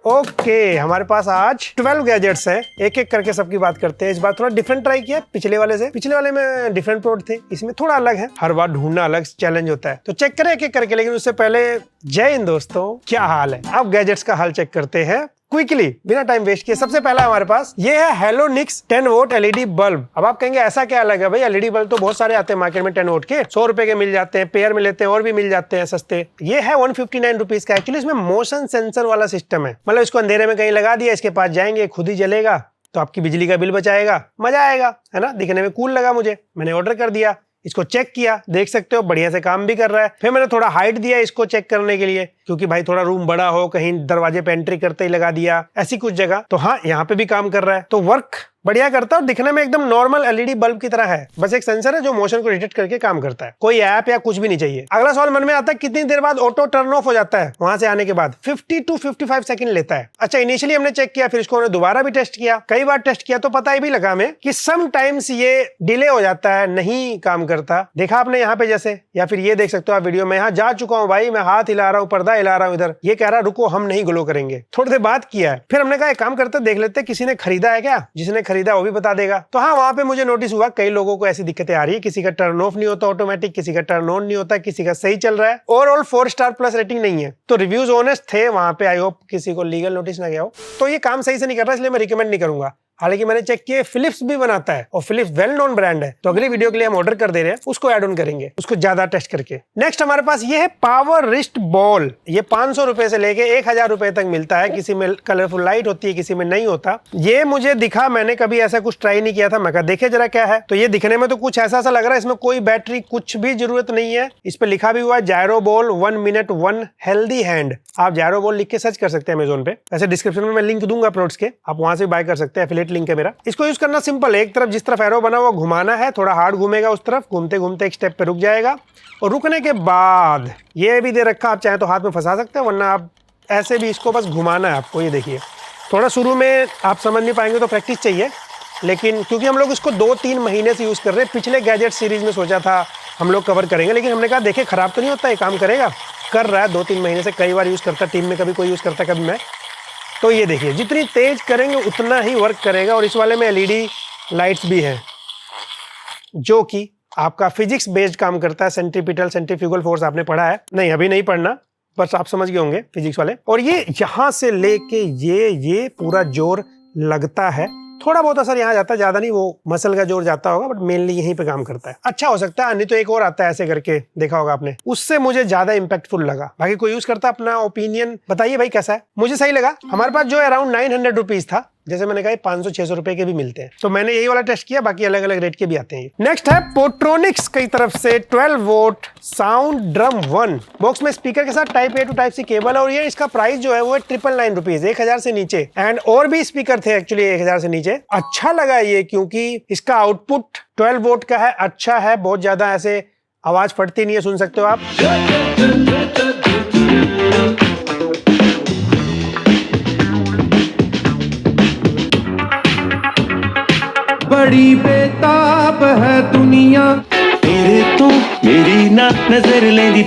Okay, हमारे पास आज 12 gadgets है, एक एक करके सबकी बात करते हैं। इस बार थोड़ा डिफरेंट ट्राई किया पिछले वाले से। पिछले वाले में डिफरेंट प्रोडक्ट थे, इसमें थोड़ा अलग है। हर बार ढूंढना अलग चैलेंज होता है, तो चेक करें एक एक करके। लेकिन उससे पहले जय हिंद दोस्तों, क्या हाल है? अब गैजेट्स का हाल चेक करते हैं क्विकली, बिना टाइम वेस्ट किए। सबसे पहला हमारे पास ये है हेलोनिक्स 10 वोल्ट एलईडी बल्ब। अब आप कहेंगे ऐसा क्या अलग है भाई? एलईडी बल्ब तो बहुत सारे आते हैं मार्केट में 10 वोल्ट के, 100 रुपए के मिल जाते हैं, पेयर में लेते हैं और भी मिल जाते हैं सस्ते। ये है 159 रुपीज का। एक्चुअली इसमें मोशन सेंसर वाला सिस्टम है, मतलब इसको अंधेरे में कहीं लगा दिया, इसके पास जाएंगे, खुद ही जलेगा, तो आपकी बिजली का बिल बचाएगा, मजा आएगा, है ना। दिखने में कूल लगा मुझे, मैंने ऑर्डर कर दिया। इसको चेक किया, देख सकते हो बढ़िया से काम भी कर रहा है। फिर मैंने थोड़ा हाइट दिया इसको चेक करने के लिए, क्योंकि भाई थोड़ा रूम बड़ा हो, कहीं दरवाजे पे एंट्री करते ही लगा दिया, ऐसी कुछ जगह। तो हाँ, यहाँ पे भी काम कर रहा है, तो वर्क बढ़िया करता है और दिखने में एकदम नॉर्मल एलईडी बल्ब की तरह है। बस एक सेंसर है जो मोशन को डिटेक्ट करके काम करता है, कोई ऐप या कुछ भी नहीं चाहिए। अगला सवाल मन में आता है, कितनी देर बाद ऑटो टर्न ऑफ हो जाता है? वहां से आने के बाद 50 to 55 सेकंड लेता है। अच्छा, इनिशियली हमने चेक किया, फिर इसको हमने दोबारा भी टेस्ट किया, कई बार टेस्ट किया, तो पता ही भी लगा हमें कि समटाइम्स ये डिले हो जाता है, नहीं काम करता। देखा आपने यहाँ पे जैसे, या फिर ये देख सकते हो आप वीडियो में, यहाँ जा चुका हूँ भाई, मैं हाथ हिला रहा हूँ, पर्दा हिला रहा हूँ इधर, ये कह रहा रुको हम नहीं ग्लो करेंगे। थोड़ी देर बात किया है, फिर हमने कहा एक काम करते देख लेते किसी ने खरीदा है क्या, जिसने खरीदा वो भी बता देगा। तो हाँ, वहां पे मुझे नोटिस हुआ कई लोगों को ऐसी दिक्कतें आ रही है, किसी का टर्न ऑफ नहीं होता ऑटोमेटिक, किसी का टर्न ऑन नहीं होता, किसी का सही चल रहा है। ओवरऑल 4 स्टार प्लस रेटिंग नहीं है, तो रिव्यूज ऑनेस्ट थे वहां पे। आई होप किसी को लीगल नोटिस ना गया हो। तो ये काम सही से नहीं कर रहा, इसलिए मैं रिकमेंड नहीं करूंगा। हालांकि मैंने चेक किया, फिलिप्स भी बनाता है और फिलिप्स वेल नोन ब्रांड है, तो अगली वीडियो के लिए हम ऑर्डर कर दे रहे हैं, उसको ऐड ऑन करेंगे, उसको ज्यादा टेस्ट करके। नेक्स्ट हमारे पास ये है पावर रिस्ट बॉल। ये 500 रुपए से लेके 1000 रुपए तक मिलता है। किसी में कलरफुल लाइट होती है, किसी में नहीं होता। ये मुझे दिखा, मैंने कभी ऐसा कुछ ट्राई नहीं किया था, मैं कहा देखे जरा क्या है। तो ये दिखने में तो कुछ ऐसा सा लग रहा है, इसमें कोई बैटरी कुछ भी जरूरत नहीं है। इस पे लिखा भी हुआ है जायरो बॉल 1 मिनट 1 हेल्दी हैंड। आप जायरो बॉल लिख के सर्च कर सकते हैं अमेजोन पे, ऐसे डिस्क्रिप्शन में मैं लिंक दूंगा प्रोडक्ट्स के, आप वहां से बाय कर सकते हैं, एफिलिएट लिंक है मेरा। इसको यूज करना सिंपल है, एक तरफ जिस तरफ एरो बना हुआ घुमाना है, थोड़ा हार्ड घूमेगा उस तरफ, घूमते घूमते एक स्टेप पे रुक जाएगा, और रुकने के बाद ये भी दे रखा, आप चाहे तो हाथ में फंसा सकते हैं, वरना आप ऐसे भी इसको बस घुमाना है आपको। ये देखिए, थोड़ा शुरू में आप समझ नहीं पाएंगे तो प्रैक्टिस चाहिए, लेकिन क्योंकि हम लोग इसको 2-3 महीने से यूज कर रहे हैं, पिछले गैजेट सीरीज में सोचा था हम लोग कवर करेंगे, लेकिन हमने कहा देखे खराब तो नहीं होता, ये काम करेगा। कर रहा है 2-3 महीने से, कई बार यूज करता, टीम में कभी कोई यूज करता, कभी मैं। तो ये देखिए, जितनी तेज करेंगे उतना ही वर्क करेगा। और इस वाले में एलईडी लाइट्स भी है, जो कि आपका फिजिक्स बेस्ड काम करता है। सेंट्रीपिटल सेंट्रीफ्यूगल फोर्स आपने पढ़ा है? नहीं, अभी नहीं पढ़ना, बस आप समझ गए होंगे फिजिक्स वाले। और ये यहाँ से लेके ये पूरा जोर लगता है, थोड़ा बहुत असर यहाँ जाता है, ज्यादा नहीं, वो मसल का जोर जाता होगा, बट मेनली यहीं पे काम करता है। अच्छा हो सकता है, नहीं तो एक और आता है ऐसे करके, देखा होगा आपने, उससे मुझे ज्यादा इंपैक्टफुल लगा। बाकी कोई यूज करता, अपना ओपिनियन बताइए भाई कैसा है। मुझे सही लगा। हमारे पास जो अराउंड 900 रुपीज था, जैसे मैंने कहा 500-600 रुपए के भी मिलते हैं, तो मैंने यही वाला टेस्ट किया, बाकी अलग अलग रेट के भी आते हैं। नेक्स्ट है पोट्रोनिक्स की तरफ से 12 वोल्ट साउंड ड्रम 1। बॉक्स में स्पीकर के साथ type A to type C cable, और ये इसका प्राइस जो है वो 999 रुपीज, 1000 से नीचे। एंड और भी स्पीकर थे एक्चुअली 1000 से नीचे। अच्छा लगा ये, क्योंकि इसका आउटपुट 12 वोल्ट का है, अच्छा है, बहुत ज्यादा ऐसे आवाज फटती नहीं है, सुन सकते हो आप। बड़ी बेताब है दुनिया, तेरे तो मेरी ना नजर लेंदी।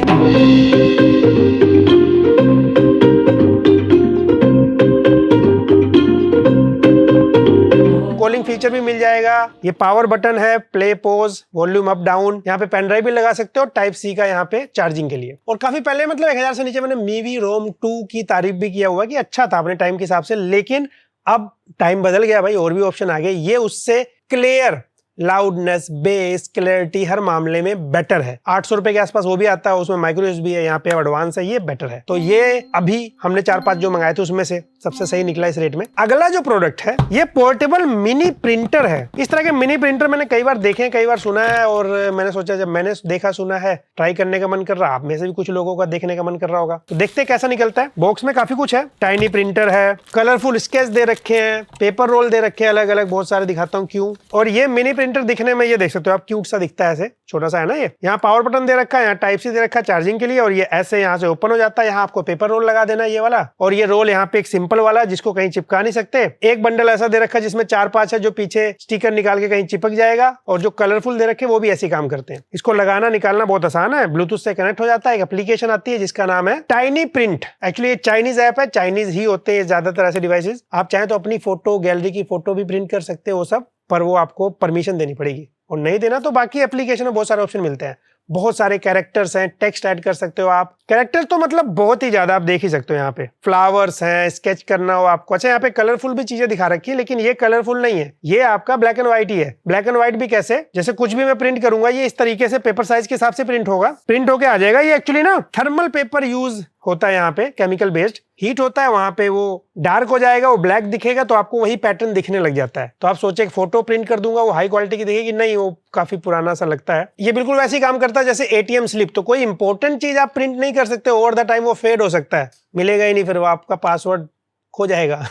कॉलिंग फीचर भी मिल जाएगा। ये पावर बटन है, play pause, volume up down. यहाँ पे पेन ड्राइव भी लगा सकते हो, टाइप सी का यहाँ पे चार्जिंग के लिए। और काफी पहले, मतलब 1000 से नीचे, मैंने मीवी रोम 2 की तारीफ भी किया हुआ कि अच्छा था अपने टाइम के हिसाब से, लेकिन अब टाइम बदल गया भाई, और भी ऑप्शन आ गए। ये उससे क्लियर, लाउडनेस, बेस, क्लैरिटी हर मामले में बेटर है। 800 रुपए के आसपास वो भी आता है, उसमें माइक्रो यूएसबी है, यहाँ पे एडवांस है, ये बेटर है। तो ये अभी हमने 4-5 जो मंगाए थे उसमें से सबसे सही निकला इस रेट में। अगला जो प्रोडक्ट है, ये पोर्टेबल मिनी प्रिंटर है। इस तरह के मिनी प्रिंटर मैंने कई बार देखे हैं, कई बार सुना है, और मैंने सोचा जब मैंने देखा सुना है, ट्राई करने का मन कर रहा, आप में से भी कुछ लोगों का देखने का मन कर रहा होगा। तो देखते हैं कैसा निकलता है। बॉक्स में काफी कुछ है, टाइनी प्रिंटर है, कलरफुल स्केच दे रखे हैं, पेपर रोल दे रखे हैं अलग अलग, बहुत सारे, दिखाता हूँ क्यों। और ये मिनी प्रिंटर दिखने में ये देख सकते हो आप, क्यूट सा दिखता है, ऐसे छोटा सा है ना ये। यहाँ पावर बटन दे रखा है, यहाँ टाइप सी दे रखा है चार्जिंग के लिए, और ये ऐसे यहाँ से ओपन हो जाता है। यहाँ आपको पेपर रोल लगा देना है ये वाला, और ये रोल यहाँ पे एक सिंपल वाला जिसको कहीं चिपका नहीं सकते। एक बंडल ऐसा दे रखा है जिसमें 4-5 है, जो पीछे स्टिकर निकाल के कहीं चिपक जाएगा, और जो कलरफुल दे रखे वो भी ऐसे काम करते हैं। इसको लगाना निकालना बहुत आसान है, ब्लूटूथ से कनेक्ट हो जाता है। एक एप्लीकेशन आती है जिसका नाम है टाइनी प्रिंट। एक्चुअली ये चाइनीज ऐप है, चाइनीज ही होते हैं ज्यादातर ऐसे डिवाइसेस। आप चाहे तो अपनी फोटो, गैलरी की फोटो भी प्रिंट कर सकते हो वो सब, पर वो आपको परमिशन देनी पड़ेगी, और नहीं देना तो बाकी एप्लीकेशन में बहुत सारे ऑप्शन मिलते हैं। बहुत सारे कैरेक्टर्स हैं, टेक्स्ट ऐड कर सकते हो आप। कैरेक्टर्स तो मतलब बहुत ही ज्यादा, आप देख ही सकते हो। यहाँ पे फ्लावर्स हैं, स्केच करना हो आपको। अच्छा, यहाँ पे कलरफुल भी चीजें दिखा रखी है, लेकिन ये कलरफुल नहीं है, ये आपका ब्लैक एंड व्हाइट ही है। ब्लैक एंड व्हाइट भी कैसे, जैसे कुछ भी मैं प्रिंट करूंगा ये इस तरीके से पेपर साइज के हिसाब से प्रिंट होगा, प्रिंट होके आ जाएगा। ये एक्चुअली ना थर्मल पेपर यूज होता है यहाँ पे, केमिकल बेस्ड हीट होता है, वहां पे वो डार्क हो जाएगा, वो ब्लैक दिखेगा, तो आपको वही पैटर्न दिखने लग जाता है। तो आप सोचे एक फोटो प्रिंट कर दूंगा वो हाई क्वालिटी की दिखेगी, नहीं, वो काफी पुराना सा लगता है। ये बिल्कुल वैसे ही काम करता है जैसे एटीएम स्लिप। तो कोई इंपॉर्टेंट चीज आप प्रिंट नहीं कर सकते, ओवर द टाइम वो फेड हो सकता है, मिलेगा ही नहीं, फिर वो आपका पासवर्ड खो जाएगा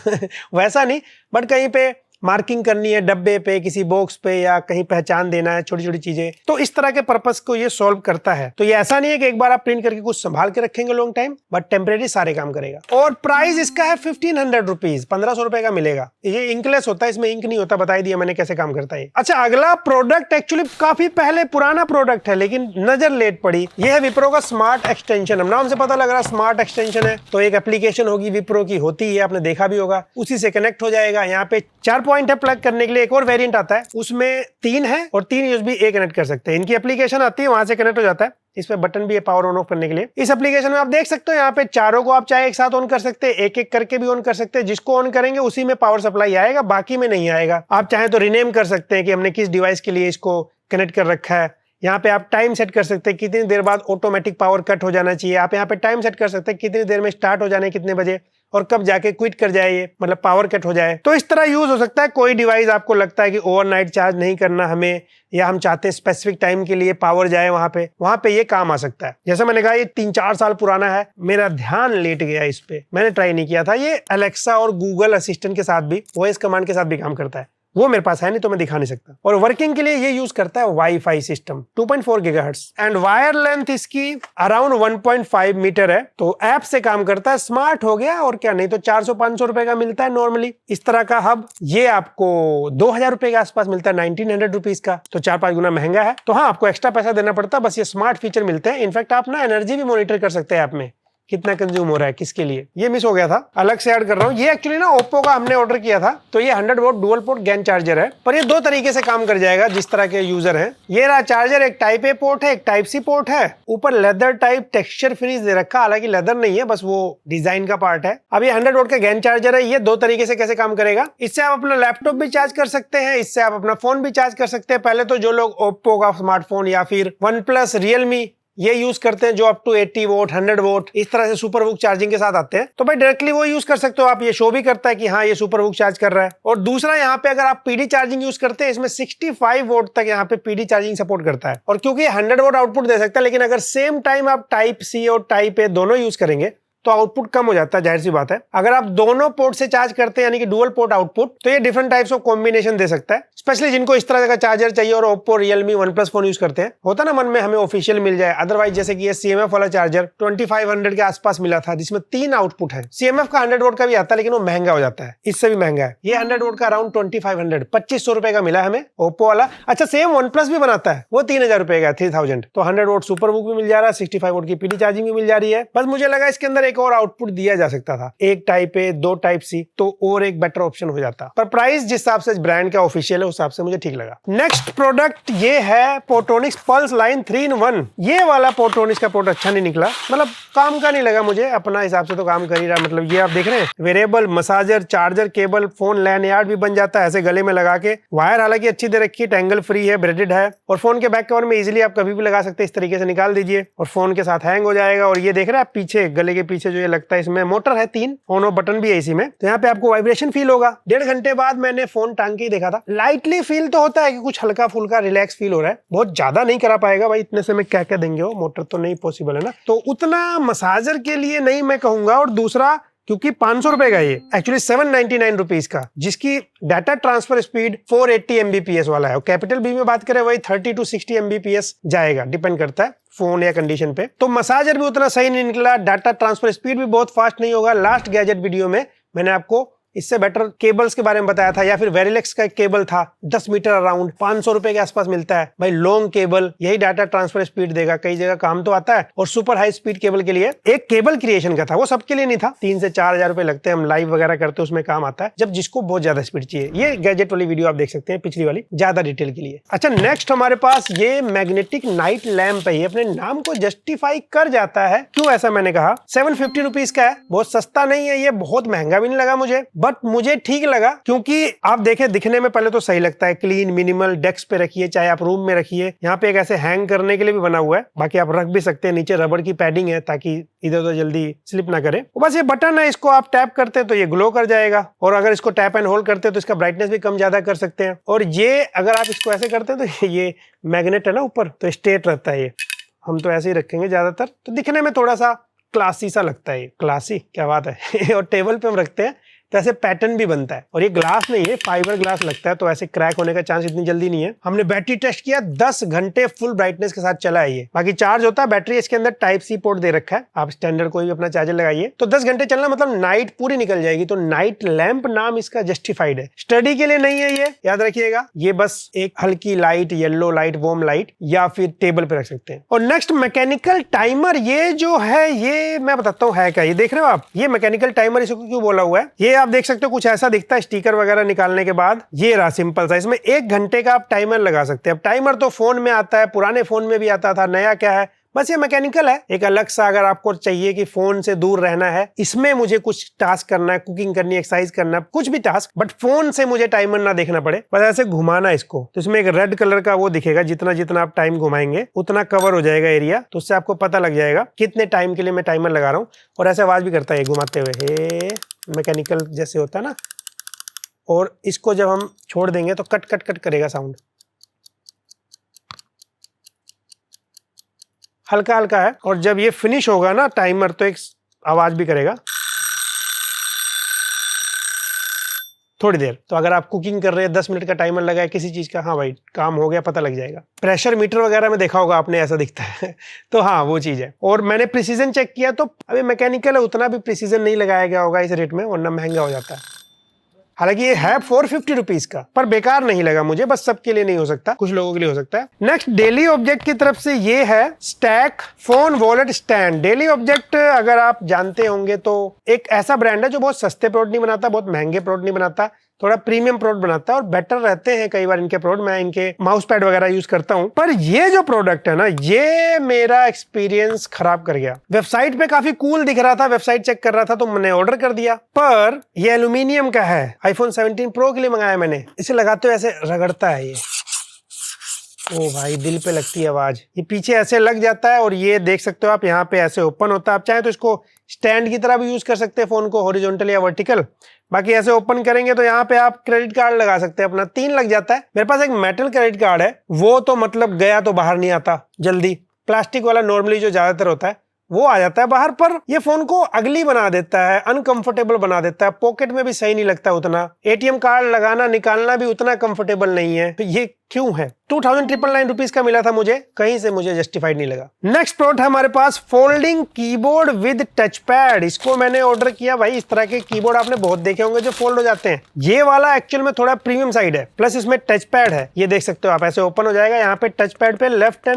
वैसा नहीं, बट कहीं पे मार्किंग करनी है डब्बे पे, किसी बॉक्स पे, या कहीं पहचान देना है, छोटी छोटी चीजें, तो इस तरह के पर्पस को ये सॉल्व करता है। तो ये ऐसा नहीं है कि एक बार आप प्रिंट करके कुछ संभाल के रखेंगे लॉन्ग टाइम, बट टेम्परेरी सारे काम करेगा। और प्राइस इसका है 1500 रुपीज, 1500 रुपए का मिलेगा। ये इंकलेस होता है, इसमें इंक नहीं होता, बताई दिया मैंने कैसे काम करता है। अच्छा, अगला प्रोडक्ट एक्चुअली काफी पहले पुराना प्रोडक्ट है, लेकिन नजर लेट पड़ी। यह है विप्रो का स्मार्ट एक्सटेंशन। हम नाम से पता लग रहा है स्मार्ट एक्सटेंशन है, तो एक एप्लीकेशन होगी विप्रो की, होती है, आपने देखा भी होगा, उसी से कनेक्ट हो जाएगा। यहाँ पे 4 पॉइंट है प्लग करने के लिए। एक और वेरिएंट आता है उसमें 3 है, और 3 यूएसबी ए कनेक्ट कर सकते हैं। इनकी एप्लीकेशन आती है, वहां से कनेक्ट हो जाता है। इस पे बटन भी है पावर ऑन ऑफ करने के लिए। इस एप्लीकेशन में आप देख सकते हो यहाँ पे चारों को आप चाहे एक साथ ऑन कर सकते हैं, एक एक करके भी ऑन कर सकते हैं। जिसको ऑन करेंगे उसी में पावर सप्लाई आएगा, बाकी में नहीं आएगा। आप चाहे तो रिनेम कर सकते हैं कि हमने किस डिवाइस के लिए इसको कनेक्ट कर रखा है। यहाँ पे आप टाइम सेट कर सकते हैं, कितनी देर बाद ऑटोमेटिक पावर कट हो जाना चाहिए। आप यहाँ पे टाइम सेट कर सकते हैं कितनी देर में स्टार्ट हो जाने, कितने बजे, और कब जाके क्विट कर जाए, ये मतलब पावर कट हो जाए। तो इस तरह यूज हो सकता है। कोई डिवाइस आपको लगता है कि ओवरनाइट चार्ज नहीं करना हमें, या हम चाहते हैं स्पेसिफिक टाइम के लिए पावर जाए वहां पे ये काम आ सकता है। जैसे मैंने कहा ये 3-4 साल पुराना है, मेरा ध्यान लेट गया इस पे, मैंने ट्राई नहीं किया था। ये अलेक्सा और गूगल असिस्टेंट के साथ भी, वॉइस कमांड के साथ भी काम करता है। वो मेरे पास है नहीं तो मैं दिखा नहीं सकता। और वर्किंग के लिए ये यूज करता है wifi system 2.4 gigahertz, and wire length इसकी अराउंड 1.5 मीटर है। तो ऐप से काम करता है, स्मार्ट हो गया और क्या, नहीं तो 400-500 रुपए का मिलता है नॉर्मली इस तरह का हब। ये आपको 2000 रुपए के आसपास मिलता है, 1900 रुपीज का, तो 4-5 गुना महंगा है। तो हाँ, आपको एक्स्ट्रा पैसा देना पड़ता है, बस ये स्मार्ट फीचर मिलते हैं। इनफैक्ट आप ना एनर्जी भी मॉनिटर कर सकते हैं ऐप में, कितना कंज्यूम हो रहा है किसके लिए। ये मिस हो गया था, अलग से ऐड कर रहा हूँ। ये एक्चुअली ना ओप्पो का हमने ऑर्डर किया था, तो ये 100 volt dual port GaN charger है, पर ये 2 तरीके से काम कर जाएगा जिस तरह के यूजर हैं। ये रहा चार्जर, एक टाइप ए पोर्ट है, एक टाइप सी पोर्ट है। ऊपर लेदर टाइप टेक्सचर फिनिश दे रखा, हालांकि लेदर नहीं है, बस वो डिजाइन का पार्ट है। अब ये 100 वोल्ट का गैन चार्जर है। ये 2 तरीके से कैसे काम करेगा, इससे आप अपना लैपटॉप भी चार्ज कर सकते हैं, इससे आप अपना फोन भी चार्ज कर सकते हैं। पहले तो जो लोग ओप्पो का स्मार्टफोन या फिर वन प्लस, रियलमी ये यूज करते हैं, जो अप टू 80 वोट 100 वोट इस तरह से सुपर वुक चार्जिंग के साथ आते हैं, तो भाई डायरेक्टली वो यूज कर सकते हो आप। ये शो भी करता है कि हाँ ये सुपर वुक चार्ज कर रहा है। और दूसरा, यहाँ पे अगर आप पीडी चार्जिंग यूज करते हैं, इसमें 65 वोट तक यहाँ पे पीडी चार्जिंग सपोर्ट करता है। और क्योंकि 100 वोट आउटपुट दे सकता है, लेकिन अगर सेम टाइम आप टाइप सी और टाइप ए दोनों यूज करेंगे तो आउटपुट कम हो जाता है, जाहिर सी बात है। अगर आप दोनों पोर्ट से चार्ज करते हैं, यानी कि डुअल पोर्ट आउटपुट, तो ये डिफरेंट टाइप्स ऑफ कॉम्बिनेशन दे सकता है। स्पेशली जिनको इस तरह का चार्जर चाहिए और Oppo, Realme, one plus phone use करते हैं, होता ना मन में हमें ऑफिशियल मिल जाए। अदरवाइज जैसे कि ये CMF वाला चार्जर 2500 के आसपास मिला था, जिसमें 3 आउटपुट है। CMF का 100 वोट का भी आता है, लेकिन वो महंगा हो जाता है, इससे भी महंगा है। ये 100 वोट का अराउंड 2500, 2500 रुपए का मिला हमें ओप्पो वाला। अच्छा, सेम वन प्लस भी बनाता है, वो 3000 रुपए का, 3000। तो 100 वोट सुपर बुक भी मिल जा रहा है, 65 वोट की पीडी चार्जिंग भी मिल जा रही है। बस मुझे लगा इसके अंदर एक और आउटपुट दिया जा सकता था, एक टाइप ए 2 टाइप सी, तो और एक बेटर ऑप्शन हो जाता। पर प्राइस जिस हिसाब से ब्रांड का ऑफिशियल है उस हिसाब से मुझे ठीक लगा। नेक्स्ट प्रोडक्ट ये है पोर्टोनिक्स पल्स लाइन 3-in-1। ये वाला पोर्टोनिक्स का प्रोडक्ट अच्छा नहीं निकला, मतलब काम का नहीं लगा मुझे। अपना हिसाब से तो काम कर ही रहा, मतलब ये आप देख रहे हैं, wearable, massager, charger cable, phone lanyard भी बन जाता है ऐसे गले में लगा के। वायर हालांकि अच्छी दे रखी है, टैंगल फ्री है, ब्रेडेड है, और फोन के बैक कवर में इजीली आप कभी भी लगा सकते हैं। इस तरीके से निकाल दीजिए और फोन के साथ हैंग हो जाएगा। और ये देख रहे हैं आप पीछे, गले के पीछे जो ये लगता है, इसमें मोटर है 3, ऑन ऑफ बटन भी है इसी में। तो यहाँ पे आपको वाइब्रेशन फील होगा। 1.5 घंटे बाद मैंने फोन टांग के ही देखा था, लाइटली फील तो होता है कि कुछ हल्का फुल्का रिलैक्स फील हो रहा है। बहुत ज्यादा नहीं करा पाएगा भाई, इतने से मैं क्या देंगे, वो मोटर तो नहीं पॉसिबल है ना, तो उतना मसाजर के लिए नहीं मैं कहूंगा। और दूसरा, क्योंकि 500 रुपए का ये एक्चुअली 799 रुपीज का, जिसकी डाटा ट्रांसफर स्पीड 480 Mbps वाला है। और कैपिटल बी में बात करें वही 30 to 60 Mbps जाएगा, डिपेंड करता है फोन या कंडीशन पे। तो मसाजर भी उतना सही नहीं निकला, डाटा ट्रांसफर स्पीड भी बहुत फास्ट नहीं होगा। लास्ट गैजेट वीडियो में मैंने आपको इससे बेटर केबल्स के बारे में बताया था, या फिर वेरिलेक्स का एक केबल था 10 मीटर अराउंड 500 रुपए के आसपास मिलता है भाई। लॉन्ग केबल यही डाटा ट्रांसफर स्पीड देगा, कई जगह काम तो आता है। और सुपर हाई स्पीड केबल के लिए एक केबल क्रिएशन का था, वो सबके लिए नहीं था। 3 से 4 हजार रुपए लगते हैं, हम लाइव वगैरह करते हैं उसमें काम आता है, जब जिसको बहुत ज्यादा स्पीड चाहिए। ये गैजेट वाली वीडियो आप देख सकते हैं, पिछली वाली ज्यादा डिटेल के लिए। अच्छा, नेक्स्ट हमारे पास ये मैग्नेटिक नाइट लैंप है। ये अपने नाम को जस्टिफाई कर जाता है, क्यों ऐसा मैंने कहा। 750 रुपीज का है, बहुत सस्ता नहीं है ये, बहुत महंगा भी नहीं लगा मुझे, बट मुझे ठीक लगा। क्योंकि आप देखें दिखने में पहले तो सही लगता है, क्लीन मिनिमल, डेस्क पे रखिए चाहे आप रूम में रखिए। यहाँ पे एक ऐसे हैंग करने के लिए भी बना हुआ है, बाकी आप रख भी सकते हैं। नीचे रबड़ की पैडिंग है ताकि इधर उधर जल्दी स्लिप ना करे। बस ये बटन है, इसको आप टैप करते हैं तो ये ग्लो कर जाएगा, और अगर इसको टैप एंड होल्ड करते हैं तो इसका ब्राइटनेस भी कम ज्यादा कर सकते हैं। और ये अगर आप इसको ऐसे करते हैं तो ये मैग्नेट है ना ऊपर, तो स्ट्रेट रहता है। ये हम तो ऐसे ही रखेंगे ज्यादातर, तो दिखने में थोड़ा सा क्लासी सा लगता है। ये क्लासी क्या बात है। और टेबल पे हम रखते हैं तो ऐसे पैटर्न भी बनता है। और ये ग्लास नहीं है, फाइबर ग्लास लगता है, तो ऐसे क्रैक होने का चांस इतनी जल्दी नहीं है। हमने बैटरी टेस्ट किया, 10 घंटे फुल ब्राइटनेस के साथ चला है ये। बाकी चार्ज होता है, बैटरी इसके अंदर टाइप सी पोर्ट दे रखा है, आप स्टैंडर्ड कोई भी अपना चार्जर लगाइए तो 10 घंटे चलना, मतलब नाइट पूरी निकल जाएगी। तो नाइट लैंप नाम इसका जस्टिफाइड है, स्टडी के लिए नहीं है ये, याद रखिएगा। ये बस एक हल्की light, yellow light, warm light, या फिर टेबल पे रख सकते हैं। और नेक्स्ट मैकेनिकल टाइमर, ये जो है ये मैं बताता हूँ है क्या। ये देख रहे हो आप, ये मैकेनिकल टाइमर इसको क्यों बोला हुआ है, ये आप देख सकते हो कुछ ऐसा दिखता है स्टिकर वगैरह निकालने के बाद। ये रहा सिंपल सा, इसमें 1 घंटे का आप टाइमर लगा सकते हैं। अब टाइमर तो फोन में आता है, पुराने फोन में भी आता था, नया क्या है, बस ये मैकेनिकल है। एक अलग सा अगर आपको चाहिए कि फोन से दूर रहना है, इसमें मुझे कुछ टास्क करना है, कुकिंग करनी है, एक्सरसाइज करना है, कुछ भी टास्क, बट फोन से मुझे टाइमर ना देखना पड़े, बस ऐसे घुमाना इसको। तो इसमें एक रेड कलर का वो दिखेगा, जितना जितना आप टाइम घुमाएंगे उतना कवर हो जाएगा एरिया, तो उससे आपको पता लग जाएगा कितने टाइम के लिए मैं टाइमर लगा रहा हूँ। और ऐसे आवाज भी करता है घुमाते हुए, हे मैकेनिकल जैसे होता है ना। और इसको जब हम छोड़ देंगे तो कट कट कट करेगा साउंड, हल्का हल्का है। और जब ये फिनिश होगा ना टाइमर, तो एक आवाज भी करेगा थोड़ी देर। तो अगर आप कुकिंग कर रहे हैं, 10 मिनट का टाइमर लगा है किसी चीज का, हाँ भाई काम हो गया, पता लग जाएगा। प्रेशर मीटर वगैरह में देखा होगा आपने, ऐसा दिखता है। तो हाँ वो चीज है। और मैंने प्रिसीजन चेक किया, तो अभी मैकेनिकल है, उतना भी प्रिसीजन नहीं लगाया गया होगा इस रेट में, वरना महंगा हो जाता है। हालांकि ये है 450 रुपीज का, पर बेकार नहीं लगा मुझे, बस सबके लिए नहीं हो सकता, कुछ लोगों के लिए हो सकता है। नेक्स्ट डेली ऑब्जेक्ट की तरफ से ये है stack phone wallet stand. Daily object अगर आप जानते होंगे तो एक ऐसा ब्रांड है जो बहुत सस्ते प्रोडक्ट नहीं बनाता, बहुत महंगे प्रोडक्ट नहीं बनाता, थोड़ा प्रीमियम प्रोडक्ट बनाता है, और बेटर रहते हैं कई बार इनके प्रोडक्ट। मैं इनके माउस पैड वगैरह यूज करता हूं, पर ये जो प्रोडक्ट है ना, ये मेरा एक्सपीरियंस खराब कर गया। वेबसाइट पे काफी कूल दिख रहा था, वेबसाइट चेक कर रहा था तो मैंने ऑर्डर कर दिया, पर ये एल्यूमिनियम का है, iPhone 17 Pro के लिए मंगाया मैंने। इसे लगाते हुए ऐसे रगड़ता है ये, ओ भाई दिल पे लगती है आवाज। ये पीछे ऐसे लग जाता है, और ये देख सकते हो आप, यहाँ पे ऐसे ओपन होता है। आप चाहे तो इसको स्टैंड की तरह भी यूज कर सकते हैं फोन को, हॉरिजॉन्टल या वर्टिकल। बाकी ऐसे ओपन करेंगे तो यहाँ पे आप क्रेडिट कार्ड लगा सकते हैं अपना, 3 लग जाता है। मेरे पास एक मेटल क्रेडिट कार्ड है, वो तो मतलब गया तो बाहर नहीं आता जल्दी। प्लास्टिक वाला नॉर्मली जो ज्यादातर होता है वो आ जाता है बाहर, पर ये फोन को अगली बना देता है, अनकंफर्टेबल बना देता है, पॉकेट में भी सही नहीं लगता उतना, ATM कार्ड लगाना निकालना भी उतना कंफर्टेबल नहीं है। तो ये क्यों है? 2999 रुपीज का मिला था मुझे, कहीं से मुझे जस्टिफाइड नहीं लगा। नेक्स्ट प्रोडक्ट है हमारे पास folding keyboard with touch pad. इसको मैंने ऑर्डर किया भाई। इस तरह के कीबोर्ड आपने बहुत देखे होंगे जो फोल्ड हो जाते हैं, ये वाला एक्चुअल में थोड़ा प्रीमियम साइड है, प्लस इसमें टच पैड है। ये देख सकते हो आप, ऐसे ओपन हो जाएगा। यहाँ पे टच पैड पे लेफ्ट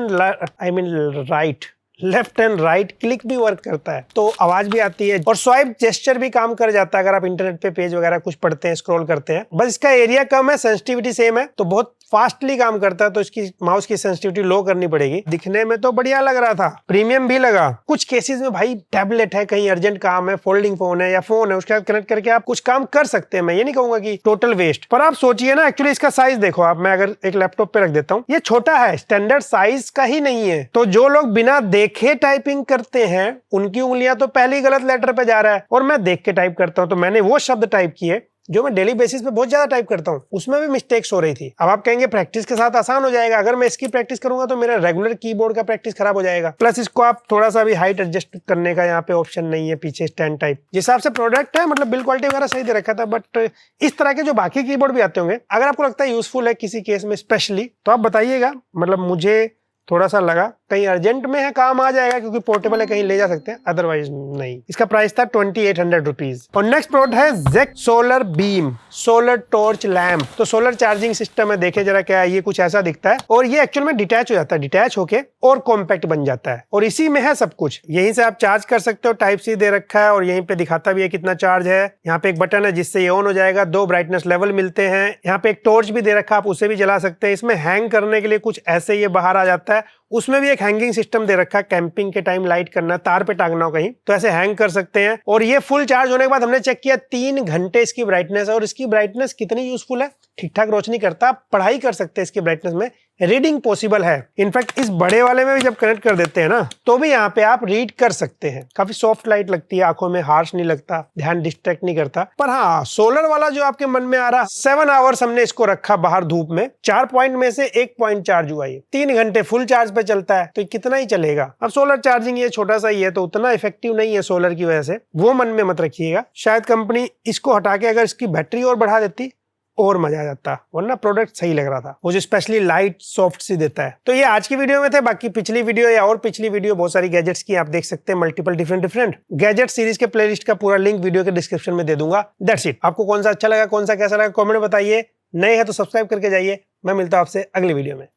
एंड राइट क्लिक भी वर्क करता है, तो आवाज भी आती है, और स्वाइप जेस्चर भी काम कर जाता है अगर आप इंटरनेट पे पेज वगैरह कुछ पढ़ते हैं, स्क्रॉल करते हैं। बस इसका एरिया कम है, सेंसिटिविटी सेम है, तो बहुत फास्टली काम करता है, तो इसकी माउस की सेंसिटिविटी लो करनी पड़ेगी। दिखने में तो बढ़िया लग रहा था, प्रीमियम भी लगा। कुछ केसेस में भाई टैबलेट है, कहीं अर्जेंट काम है, फोल्डिंग फोन है या फोन है, उसके साथ कनेक्ट करके आप कुछ काम कर सकते हैं। मैं ये नहीं कहूंगा कि टोटल वेस्ट, पर आप सोचिए ना, एक्चुअली इसका साइज देखो आप, मैं अगर एक लैपटॉप पे रख देता हूँ, ये छोटा है, स्टैंडर्ड साइज का ही नहीं है। तो जो लोग बिना देखे टाइपिंग करते हैं, उनकी उंगलियां तो पहले ही गलत लेटर पे जा रहा है, और मैं देख के टाइप करता हूं, तो मैंने वो शब्द टाइप किए जो मैं डेली बेसिस पे बहुत ज्यादा टाइप करता हूँ उसमें भी मिस्टेक्स हो रही थी। अब आप कहेंगे प्रैक्टिस के साथ आसान हो जाएगा, अगर मैं इसकी प्रैक्टिस करूंगा तो मेरा रेगुलर कीबोर्ड का प्रैक्टिस खराब हो जाएगा। प्लस इसको आप थोड़ा सा भी हाइट एडजस्ट करने का यहाँ पे ऑप्शन नहीं है, पीछे स्टैंड टाइप। जिस हिसाब से प्रोडक्ट है मतलब बिल्ड क्वालिटी वगैरह सही दे रखा था, बट इस तरह के जो बाकी कीबोर्ड भी आते होंगे अगर आपको लगता है यूजफुल है किसी केस में स्पेशली तो आप बताइएगा। मतलब मुझे थोड़ा सा लगा कहीं अर्जेंट में है काम आ जाएगा क्योंकि पोर्टेबल है, कहीं ले जा सकते हैं, अदरवाइज नहीं। इसका प्राइस था 2800 रुपीज। और नेक्स्ट प्रोडक्ट है जेक solar beam solar torch lamp. तो सोलर चार्जिंग सिस्टम है, देखे जरा क्या है, ये कुछ ऐसा दिखता है और ये एक्चुअल में डिटैच हो जाता है, डिटैच होके और कॉम्पैक्ट बन जाता है और इसी में है सब कुछ। यहीं से आप चार्ज कर सकते हो, टाइप सी दे रखा है और यहीं पे दिखाता भी है कितना चार्ज है। यहाँ पे एक बटन है जिससे ये ऑन हो जाएगा, 2 ब्राइटनेस लेवल मिलते हैं। यहाँ पे एक टॉर्च भी दे रखा है, आप उसे भी जला सकते हैं। इसमें हैंग करने के लिए कुछ ऐसे ये बाहर आ जाता है, उसमें भी एक हैंगिंग सिस्टम दे रखा है। कैंपिंग के टाइम लाइट करना, तार पे टांगना हो कहीं तो ऐसे हैंग कर सकते हैं। और ये फुल चार्ज होने के बाद हमने चेक किया 3 घंटे इसकी ब्राइटनेस है और इसकी ब्राइटनेस कितनी यूजफुल है, ठीक ठाक रोशनी करता है, पढ़ाई कर सकते हैं इसकी ब्राइटनेस में, रीडिंग पॉसिबल है। इनफैक्ट इस बड़े वाले में भी जब कनेक्ट कर देते हैं ना तो भी यहाँ पे आप रीड कर सकते हैं। काफी सॉफ्ट लाइट लगती है, आंखों में हार्श नहीं लगता, ध्यान डिस्ट्रैक्ट नहीं करता। पर हाँ, सोलर वाला जो आपके मन में आ रहा, 7 आवर्स हमने इसको रखा बाहर धूप में, 4 पॉइंट में से 1 पॉइंट चार्ज हुआ, ये 3 घंटे फुल चार्ज पे चलता है तो कितना ही चलेगा। अब सोलर चार्जिंग ये छोटा सा ही है तो उतना इफेक्टिव नहीं है सोलर की वजह से, वो मन में मत रखिएगा। शायद कंपनी इसको हटा के अगर इसकी बैटरी और बढ़ा देती और मजा आ जाता, वरना प्रोडक्ट सही लग रहा था, वो जो स्पेशली लाइट सॉफ्ट सी देता है। तो ये आज की वीडियो में थे। बाकी पिछली वीडियो या और पिछली वीडियो बहुत सारी गैजेट्स की आप देख सकते हैं, मल्टीपल डिफरेंट गैजेट सीरीज के प्लेलिस्ट का पूरा लिंक वीडियो के डिस्क्रिप्शन में दे दूंगा। That's it. आपको कौन सा अच्छा लगा, कौन सा कैसा लगा, कमेंट में बताइए। नए हैं तो सब्सक्राइब करके जाइए। मैं मिलता हूं आपसे अगली वीडियो में।